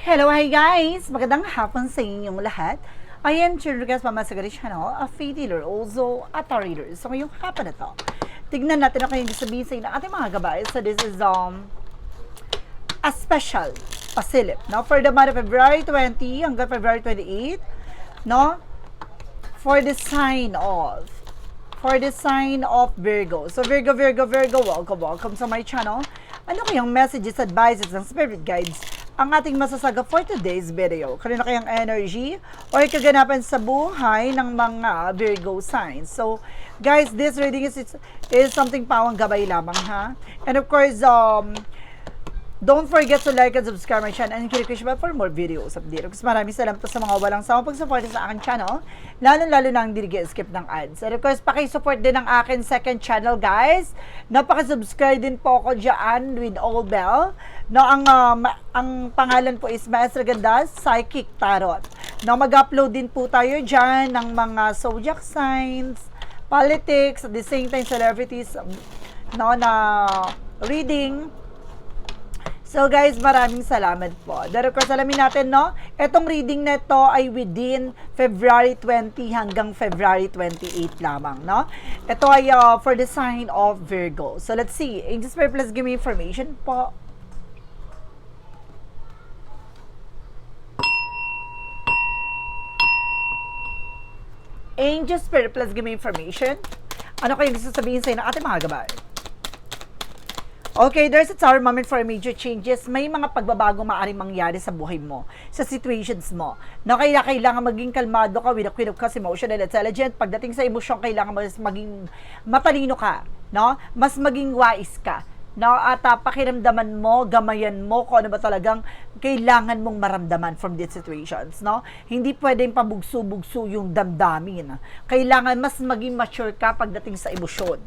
Hello, hi guys! Magandang hapon sa inyong lahat. I am Chirrugas Mamasagari Channel, a faith healer, also a tarot reader. So ngayong hapon na to, tignan natin ako yung sabihin sa inyo ng ating mga gabay. So this is a special pasilip, no? For the month of February 20 hanggang February 28, no? For the sign of Virgo. So Virgo, welcome sa my channel. Ano kayang messages, advices, and spirit guides ang ating masasaga for today's video? Kanina kayang energy or kaganapan sa buhay ng mga Virgo signs. So, guys, this reading is something pawang gabay lamang, ha? And of course, don't forget to like and subscribe my channel and click the bell for more videos update. Kasi maraming salamat po sa mga walang sawang pag-support sa akin channel, lalo na ang hindi skip ng ads. And of course, paki-support din ang akin second channel, guys. Napaka-subscribe din po ako dyan with all bell. No, ang pangalan po is Maestra Ganda Psychic Tarot. No, mag-upload din po tayo dyan ng mga zodiac signs, politics, at the same time celebrities, no, na reading. So guys, maraming salamat po. Pero of course, alamin natin, no? Etong reading na ito ay within February 20 hanggang February 28 lamang, no? Ito ay for the sign of Virgo. So let's see. Angel Spirit, please give me information po. Angel Spirit, please give me information. Ano kayong gusto sabihin sa inyo ng ating mga gabay? Okay, there's a tower moment for major changes. May mga pagbabago maaaring mangyari sa buhay mo, sa situations mo. Na kaya kailangan maging kalmado ka with a queen of cups, emotional intelligent. Pagdating sa emosyon, kailangan mas maging matalino ka, no? Mas maging wise ka, no? At pakiramdaman mo, gamayan mo kung ano ba talagang kailangan mong maramdaman from these situations, no? Hindi pwedeng pabugso-bugso yung damdamin. Kailangan mas maging mature ka pagdating sa emosyon.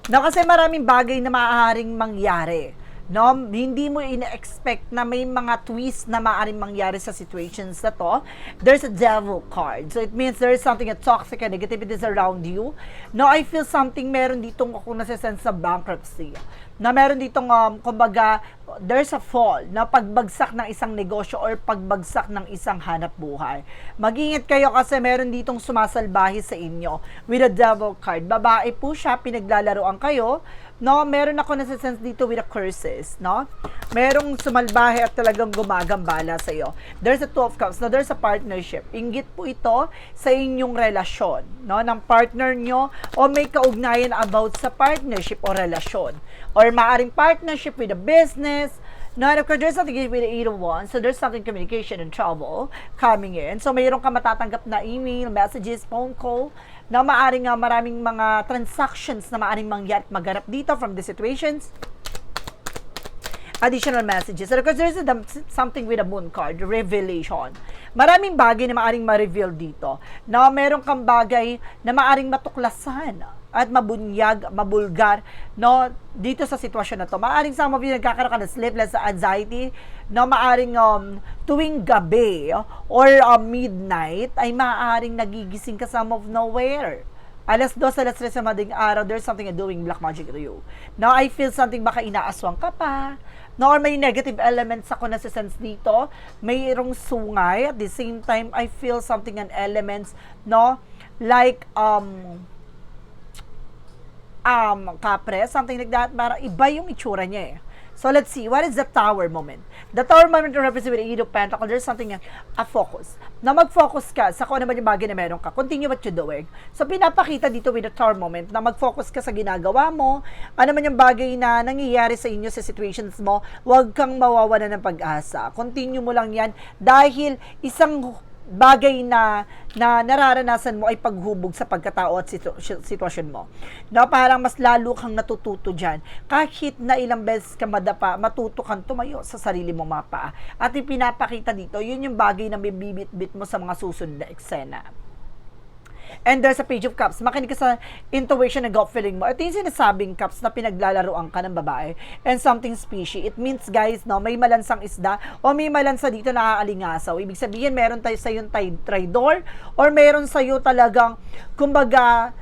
No, kasi maraming bagay na maaaring mangyari. No, hindi mo ina-expect na may mga twist na maaaring mangyari sa situations na to. There's a devil card. So it means there is something, a toxic and negativity is around you. No, I feel something meron ditong ako nasa-sense sa bankruptcy. Na meron ditong, kumbaga, there's a fall na pagbagsak ng isang negosyo or pagbagsak ng isang hanap buhay. Mag-ingat kayo kasi meron ditong sumasalbahi sa inyo with a devil card. Babae po siya, pinaglalaroan kayo. No, meron ako nasa-sense dito with a curses, no? Merong sumalbahe at talagang gumagambala sa iyo. There's a two of cups, no? There's a partnership. Inggit po ito sa inyong relasyon, no? Ng partner nyo o may kaugnayan about sa partnership o relasyon. Or maaring partnership with a business. No, and of course, there's something with the 8 of Wands. So, there's something communication and trouble coming in. So, mayroon ka matatanggap na email, messages, phone call, na maaring maraming mga transactions na maaring mangyari at maganap dito from the situations. Additional messages. And of course, there's something with a moon card, revelation. Maraming bagay na maaring ma-reveal dito. Na meron kang bagay na maaring matuklasan at mabunyag, mabulgar, no, dito sa sitwasyon na to. Maaring some of you nagkakaroon ka ng sleepless anxiety, no, maaring tuwing gabi or midnight ay maaring nagigising ka some of nowhere. Alas 2, alas 3 sa madaling araw, there's something doing black magic to you. Now, I feel something baka inaaswang ka pa, no, or may negative elements ako na sa sense dito, mayroong sungay, at the same time, I feel something and elements, no, like, kapre, something like that, para iba yung itsura niya eh. So, let's see, what is the tower moment? The tower moment represents with the 8 of Pentacles. There's something, a focus. Na mag-focus ka sa kung ano man yung bagay na meron ka. Continue what you're doing. So, pinapakita dito with the tower moment na mag-focus ka sa ginagawa mo. Ano man yung bagay na nangyayari sa inyo sa situations mo, huwag kang mawawalan ng pag-asa. Continue mo lang yan dahil isang bagay na nararanasan mo ay paghubog sa pagkatao at sitwasyon mo. No, parang mas lalo kang natututo dyan. Kahit na ilang beses ka madapa, matuto kang tumayo sa sarili mong mga paa. At ipinapakita dito, yun yung bagay na bibit-bit mo sa mga susunod na eksena. And there's a page of cups. Makinig ka sa intuition and gut feeling mo. Ito yung sinasabing cups na pinaglalaroan ka ng babae. And something fishy. It means, guys, no, may malansang isda o may malansa dito na aalingasaw. Ibig sabihin, meron tayo sa yung traidor or meron sa iyo talagang, kumbaga,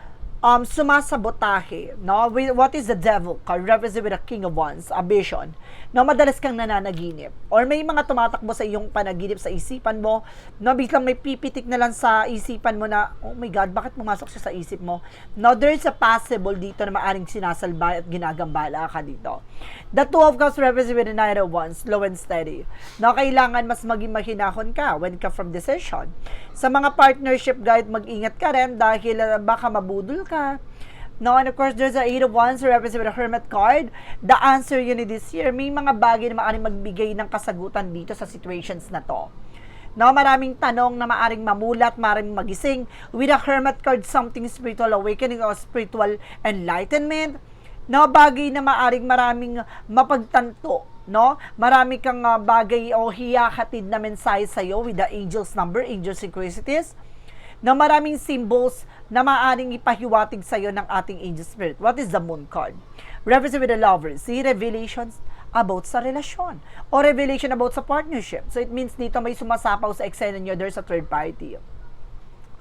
sumasabotahe, no? What is the devil card? Represents with a king of wands, a vision. no, madalas kang nananaginip. Or may mga tumatakbo sa iyong panaginip sa isipan mo, no, biglang may pipitik na lang sa isipan mo na, oh my God, bakit pumasok siya sa isip mo? No, there's a possible dito na maaring sinasalba at ginagambala ka dito. The Two of Cups represents with the Knight of Wands, slow and steady. No, kailangan mas maging mahinahon ka when ka from decision. Sa mga partnership guide, mag-ingat ka rin dahil baka mabudol ka. No, and of course, there's a Eight of Wands represented with a Hermit card. The answer yun this year, may mga bagay na maaaring magbigay ng kasagutan dito sa situations na to. No, maraming tanong na maaaring mamulat, maaaring magising. With a Hermit card, something spiritual awakening or spiritual enlightenment. No, bagay na maraming mapagtanto. No, marami kang bagay o hiyahatid na mensahe sa'yo with the angels number, angel synchronicities, na maraming symbols na maaaring ipahiwatig sa iyo ng ating angel spirit. What is the moon card? Represent with the lovers. See, revelations about sa relasyon or revelation about sa partnership. So it means dito may sumasapaw sa eksena nyo, there's a third party.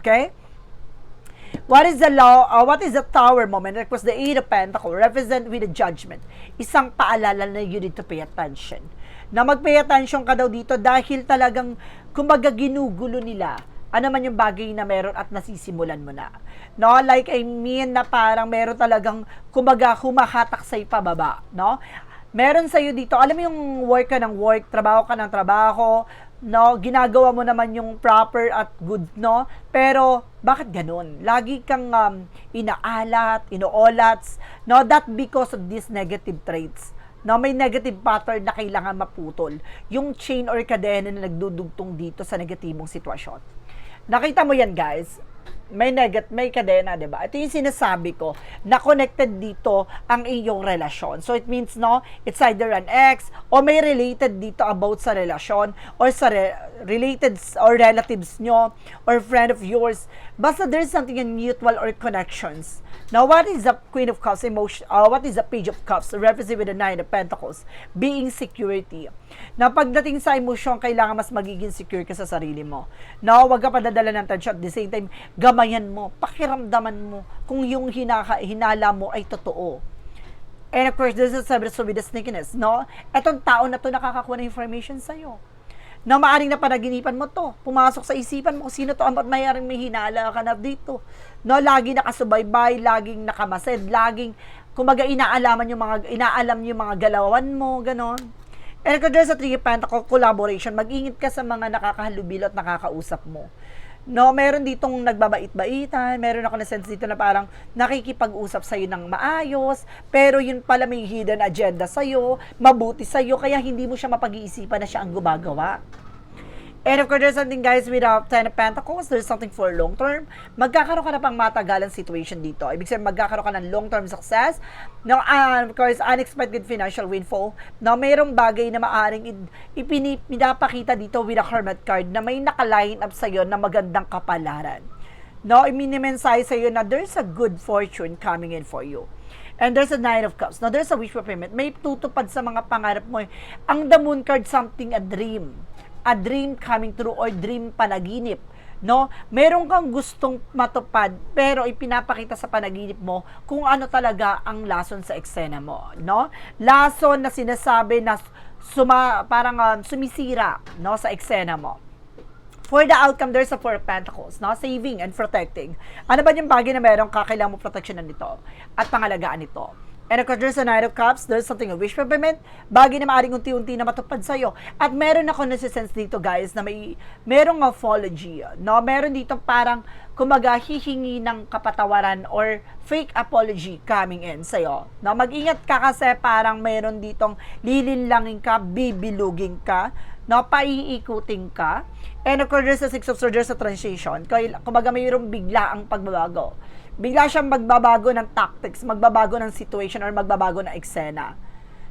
Okay? What is the what is the tower moment? It was the Eight of Pentacles, represent with the judgment. Isang paalala na you need to pay attention. Na mag-pay attention ka daw dito dahil talagang kumbaga ginugulo nila ano man yung bagay na meron at nasisimulan mo na. No? Like, I mean na parang meron talagang, kumbaga, humahatak sa'yo pababa. No? Meron sa'yo dito, alam mo yung work ka ng work, trabaho ka ng trabaho, no? Ginagawa mo naman yung proper at good, no? Pero, bakit ganun? Lagi kang inaalat, inoolats, no? That because of these negative traits. No, may negative pattern na kailangan maputol. Yung chain or kadena na nagdudugtong dito sa negatibong sitwasyon. Nakita mo yan, guys? May kadena, 'di ba? Ito yung sinasabi ko na connected dito ang iyong relasyon. So it means no, it's either an ex o may related dito about sa relasyon or sa related or relatives nyo or friend of yours. Basta there's something in mutual or connections. Now, what is the Queen of Cups emotion? What is the Page of Cups? Represent with the Nine of Pentacles, being security. Na pagdating sa emosyon, kailangan mas magiging secure ka sa sarili mo. No, wag ka padadala ng tension at the same time, gamayan mo, pakiramdaman mo kung yung hinala mo ay totoo. And of course, this is with the sneakiness, no? Etong tao na to nakakakuha ng information sa'yo. Na maaring na panaginipan mo to, pumasok sa isipan mo kung sino to, at mayaring may hinala ka na dito. No, lagi nakasubaybay, laging nakamasid, laging, kumbaga inaalam yung mga galawan mo, ganon. And kung there's a Three of Pentacles collaboration, mag-ingit ka sa mga nakakahalubilo at nakakausap mo. No, meron ditong nagbabait-baitan, meron ako na sense dito na parang nakikipag-usap sa'yo ng maayos, pero yun pala may hidden agenda sa'yo, mabuti sa'yo, kaya hindi mo siya mapag-iisipan na siya ang gumagawa. And of course, there's something, guys, with Ten of Pentacles, there's something for long term. Magkakaroon ka na pang matagalang situation dito. Ibig sabihin, magkakaroon ka ng long-term success. No, of course, unexpected financial windfall. No, mayroong bagay na maaring pinapakita dito with a Hermit card na may naka-line up sa'yo na magandang kapalaran. No, iminimensahe sa'yo na there's a good fortune coming in for you. And there's a Nine of Cups. Now, there's a wish fulfillment. May tutupad sa mga pangarap mo. Ang The Moon card, something, a dream coming true or dream panaginip, no? Meron kang gustong matupad pero ipinapakita sa panaginip mo kung ano talaga ang lason sa eksena mo, no? Lason na sinasabi na parang sumisira, no, sa eksena mo. For the outcome, there's a Four of Pentacles, no? Saving and protecting. Ano ba yung bagay na meron kailangan mo proteksyonan nito at pangalagaan nito? And of course, there's a Knight of Cups, there's something a wish fulfillment, bagay na maaaring unti-unti na matupad sa'yo. At meron ako nasisense dito, guys, na merong apology, no? Meron dito parang, kumaga, hihingi ng kapatawaran or fake apology coming in sa'yo. No? Mag-ingat ka kasi parang meron ditong lilinlangin ka, bibilugin ka, no? Paiikutin ka. And of course, there's a Six of Swords, there's a transition. Kumaga, mayroong bigla ang pagbabago. Bigla siyang magbabago ng tactics, magbabago ng situation, or magbabago ng eksena.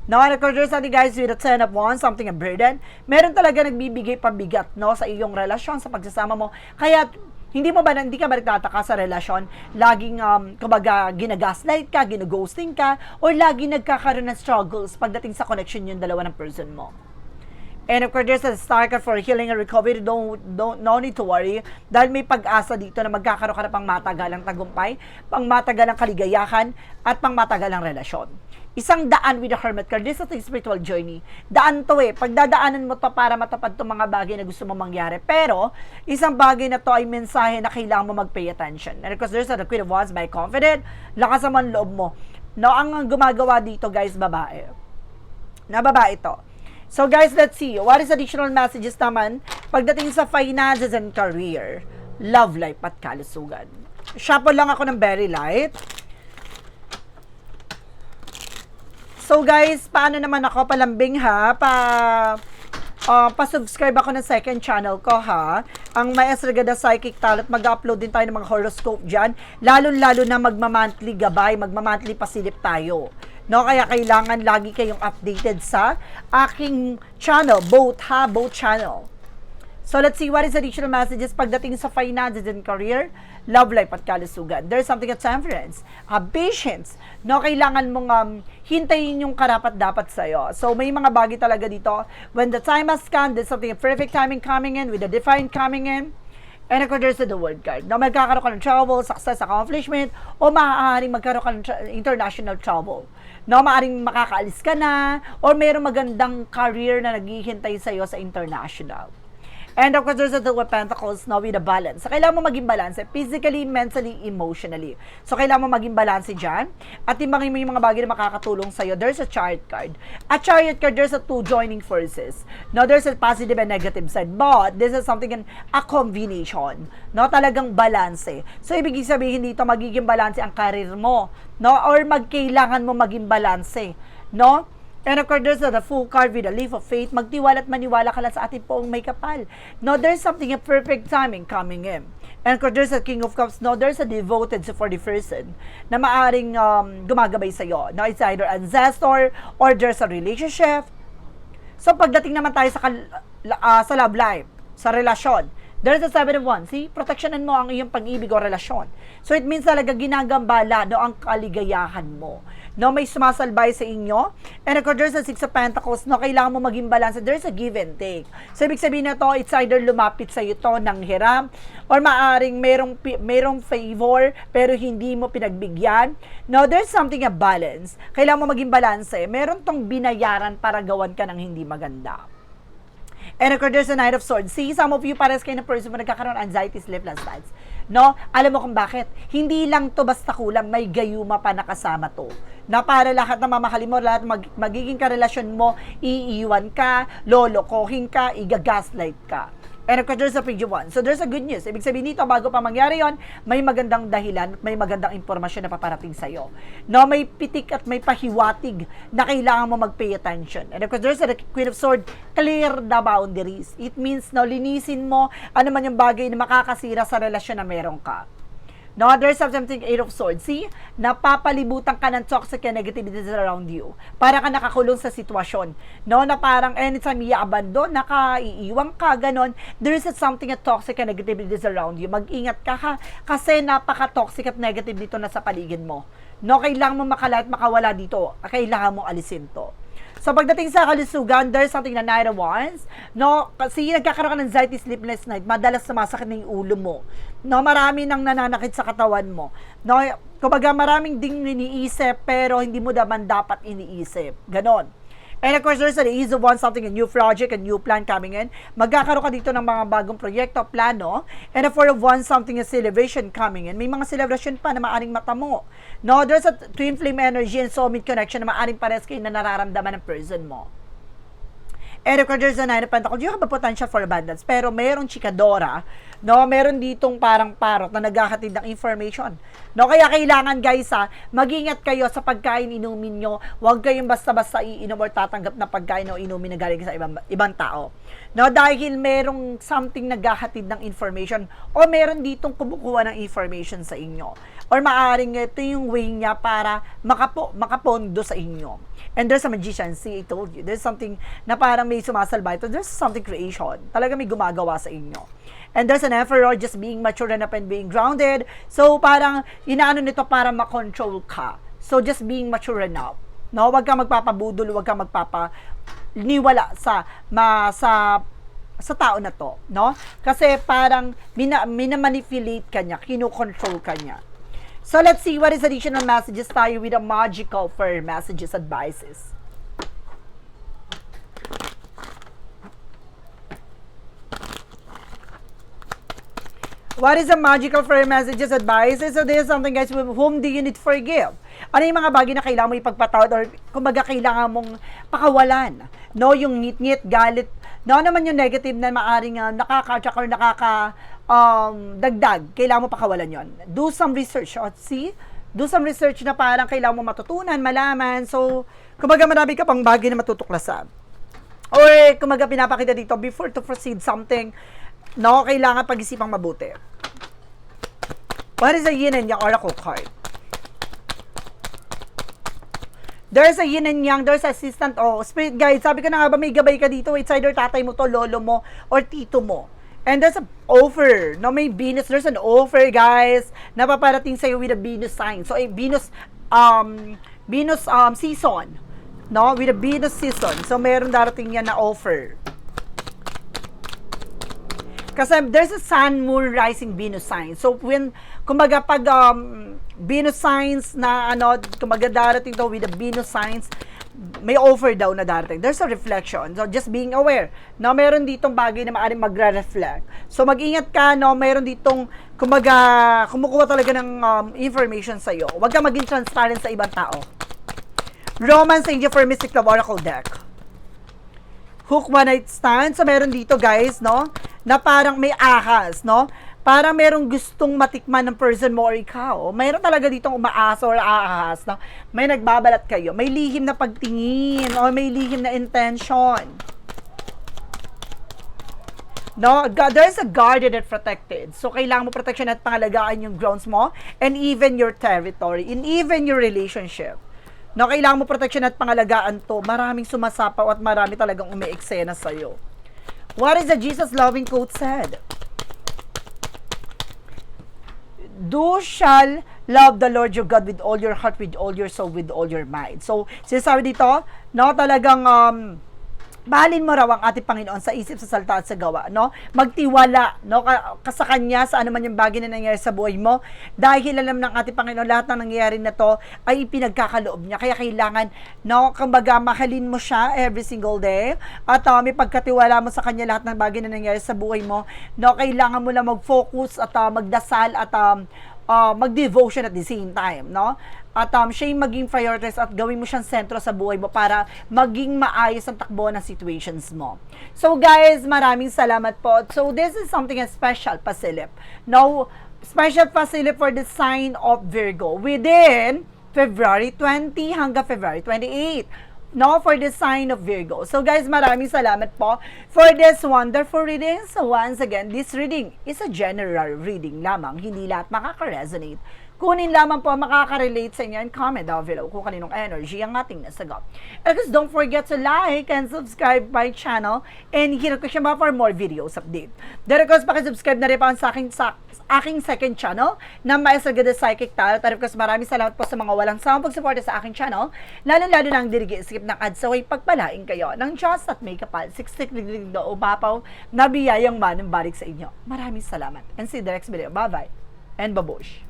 Now, and of course, there's something, guys, with the Ten of Wands, something a burden. Meron talaga nagbibigay pabigat, no, sa iyong relasyon, sa pagsasama mo. Kaya, hindi ka ba nagtataka sa relasyon? Laging, kumbaga, ginagaslight ka, ginaghosting ka, or laging nagkakaroon ng struggles pagdating sa connection yung dalawa ng person mo. And of course, there's a star card for healing and recovery. No need to worry. Dahil may pag-asa dito na magkakaroon ka na pang matagalang tagumpay, pang matagalang kaligayahan, at pang matagalang relasyon. isang daan with the hermit card. This is a spiritual journey. Daan to pagdadaanan mo to para matupad to mga bagay na gusto mo mangyari. Pero, isang bagay na to ay mensahe na kailangan mo mag-pay attention. And because there's the Queen of Wands, by confident, lakas naman loob mo. No, ang gumagawa dito, guys, babae. Na babae to. So, guys, let's see. What is additional messages naman pagdating sa finances and career, love life at kalusugan? Shuffle lang ako ng very light. So guys, paano naman ako palambing ha? Pa-subscribe ako ng second channel ko ha. Ang Maestra Gada Psychic Tarot, mag-upload din tayo ng mga horoscope dyan. Lalo-lalo na magma-monthly gabay, magma-monthly pasilip tayo. No, kaya kailangan lagi kayong updated sa aking channel, both channel. So let's see what is additional messages pagdating sa finances and career, love life at kalusugan. There's something at temperance, patience. No, kailangan mong hintayin yung karapat-dapat sa'yo. So may mga bagay talaga dito. When the time has come, there's something, a perfect timing coming in, with a divine coming in. And of course, there's the world card. No, magkakaroon ka ng travel, success, accomplishment, o maaaring magkaroon ka ng international travel. No, maaaring makakaalis ka na, or mayroong magandang career na naghihintay sa'yo sa international. And of course, there's the Two of Pentacles now with a balance. So, kailangan mo maging balance physically, mentally, emotionally. So, kailangan mo maging balance dyan. At yung mga bagay na makakatulong sa'yo, there's a Chariot card. A Chariot card, there's a two joining forces. Now, there's a positive and negative side. But, this is something a combination. No, talagang balance. So, ibig sabihin dito, magiging balance ang career mo. No, or magkailangan mo maging balance. No? And of course, there's the Fool card with a leaf of faith. Magtiwala at maniwala ka lang sa ating poong may kapal. No, there's something, a perfect timing coming in. And of course, there's a King of Cups. No, there's a devoted for the person na maaring gumagabay sa'yo. No, it's either ancestor or there's a relationship. So, pagdating naman tayo sa love life, sa relasyon, there's a Seven of Wands. See, proteksyonan mo ang iyong pag-ibig o relasyon. So, it means talaga ginagambala no, ang kaligayahan mo. No, may sumasalbay sa inyo. And of course, there's a Six of Pentacles. No, kailangan mo maging balance. There's a give and take. So, ibig sabihin na to, it's either lumapit sa iyo to ng hiram or maaring merong favor pero hindi mo pinagbigyan. No, there's something a balance. Kailangan mo maging balance. Meron tong binayaran para gawan ka ng hindi maganda. And of course, there's a Knight of Swords. See, some of you pares kayo na person mo nagkakaroon anxiety, sleepless nights. No? Alam mo kung bakit? Hindi lang to basta kulang, may gayuma pa nakasama to. Na para lahat na mamahalin mo, lahat magiging karelasyon mo, iiwan ka, lolokohin ka, igagaslight ka. And of course, there's a Page of Wands. So, there's a good news. Ibig sabihin dito, bago pa mangyari yon, may magandang dahilan, may magandang impormasyon na paparating sa'yo. No, may pitik at may pahiwatig na kailangan mo mag-pay attention. And of course, there's a Queen of Swords, clear the boundaries. It means, no, linisin mo ano man yung bagay na makakasira sa relasyon na meron ka. No, there's something Eight of Swords. See, napapalibutan ka ng toxic and negativities around you. Para ka nakakulong sa sitwasyon. No, na parang anytime i-abandon, nakaiiwang ka, ganon. There is something a toxic and negativities around you. Mag-ingat ka ha, kasi napaka-toxic at negative dito na sa paligid mo. No, kailangan mo makalat, makawala dito. Kailangan mo alisin to. So, pagdating sa kalusugan, there's something na Knight of Wands. No, kasi nagkakaroon ka ng anxiety, sleepless night, madalas sumasakit na yung ulo mo. No, marami nang nananakit sa katawan mo. No, kumbaga maraming ding iniisip, pero hindi mo naman dapat iniisip. Ganon. And of course, there's the Ace of Wands, something, a new project, a new plan coming in. Magkakaroon ka dito ng mga bagong proyekto, plano. And the Four of Wands, something, a celebration coming in. May mga celebration pa na maaring mata mo. No, there's a twin flame energy and soulmate connection na maaring pares kayo na nararamdaman ng person mo. And of course, there's a Nine of Pentacles. You have a potential for abundance. Pero mayroong chikadora, no, meron ditong parang parot na naghahatid ng information. No, kaya kailangan guys mag-ingat kayo sa pagkain inumin nyo. Huwag kayong basta-basta iinom or tatanggap na pagkain o inumin na galing sa ibang tao. No, dahil merong something naghahatid ng information o meron ditong kumukuha ng information sa inyo. Or maaring ito yung way niya para makapondo sa inyo. And there's a magician. See, I told you. There's something na parang may sumasalbay. There's something creation. Talaga may gumagawa sa inyo. And there's an emperor just being mature enough and being grounded. So, parang inaano nito para makontrol ka. So, just being mature enough. No? Huwag kang magpapabudol, huwag kang magpapaniwala sa tao na to. No? Kasi parang minamanipulate ka niya, kinokontrol ka niya. So let's see what is additional messages tayo with the magical for messages advices. What is the magical for messages advices? So this is something, guys, with whom do you need to forgive? Ano yung mga bagay na kailangan mo ipagpatawad or kumbaga kailangan mong pakawalan? No, yung ngit-ngit, galit. No, naman yung negative na maaring nakaka-attract or dagdag. Kailangan mo pakawalan yon. Do some research. See? Do some research na parang kailangan mo matutunan, malaman. So, kumbaga marami ka pang bagay na matutuklasan. Or kumbaga pinapakita dito, before to proceed something, no, kailangan pag-isipang mabuti. What is the yin and yang oracle card? There's a yin and yang, there's assistant, spirit guide. Sabi ko na nga ba, may gabay ka dito. It's either tatay mo to, lolo mo, or tito mo. And there's an offer. No, may Venus. There's an offer, guys, na paparating sa'yo with a Venus sign. So, a Venus season. No, with a Venus season. So, meron darating yan na offer. Kasi there's a sun, moon, rising, Venus sign. So, kumbaga pag Venus signs na kumbaga darating daw with the Venus signs, may offer daw na darating. There's a reflection. So, just being aware. No, meron ditong bagay na maaaring magre-reflect. So, mag-ingat ka, no, meron ditong, kumbaga, kumukuha talaga ng information sa'yo. Huwag ka maging transparent sa ibang tao. Romance Angel for Mystic Love Oracle Deck. Hook One Night Stand. So, meron dito, guys, no, na parang may ahas, no? Parang merong gustong matikman ng person mo or ikaw. Mayroon talaga ditong umaasa or ahas, no? May nagbabalat kayo. May lihim na pagtingin o may lihim na intention. No? There's a guarded and protected. So, kailangan mo protection at pangalagaan yung grounds mo and even your territory and even your relationship. No, kailangan mo protection at pangalagaan to. Maraming sumasapaw at marami talagang umeeksena sa'yo. What is the Jesus loving quote said? Do shall love the Lord your God with all your heart, with all your soul, with all your mind. So, sinasabi dito, no, talagang mahalin mo raw ang ating Panginoon sa isip, sa salita at sa gawa, no? Magtiwala, no, sa Kanya, sa anuman yung bagay na nangyayari sa buhay mo. Dahil alam ng ating Panginoon, lahat ng nangyayari na to ay ipinagkakaloob niya. Kaya kailangan, no, kumbaga, mahalin mo siya every single day. At may pagkatiwala mo sa Kanya lahat ng bagay na nangyayari sa buhay mo. No, kailangan mo lang mag-focus at magdasal at mag-devotion at the same time, no? At siya yung maging prioritize at gawin mo siyang sentro sa buhay mo para maging maayos ang takbo ng situations mo. So guys, maraming salamat po. So this is something special, Pasilip. Now, special Pasilip for the sign of Virgo within February 20 hanggang February 28. No, for the sign of Virgo. So guys, maraming salamat po for this wonderful reading. So once again, this reading is a general reading lamang. Hindi lahat makaka-resonate. Kunin lamang po makaka-relate sa inyo and comment down below kung kaninong energy ang ating nasagap. And guys, don't forget to like and subscribe my channel and hit ko siya for more videos update. Then of course, pakisubscribe na rin pa sa aking second channel na Maestro Gada Psychic Tarot. And of course, maraming salamat po sa mga walang sawang pagsuporta sa aking channel, lalo-lalo na ang dirigi-skip ng ads sa way pagpalain kayo ng Diyos at may kapal 60 do upapaw na biyayang manang balik sa inyo. Maraming salamat and see you the next video. Bye-bye and babush!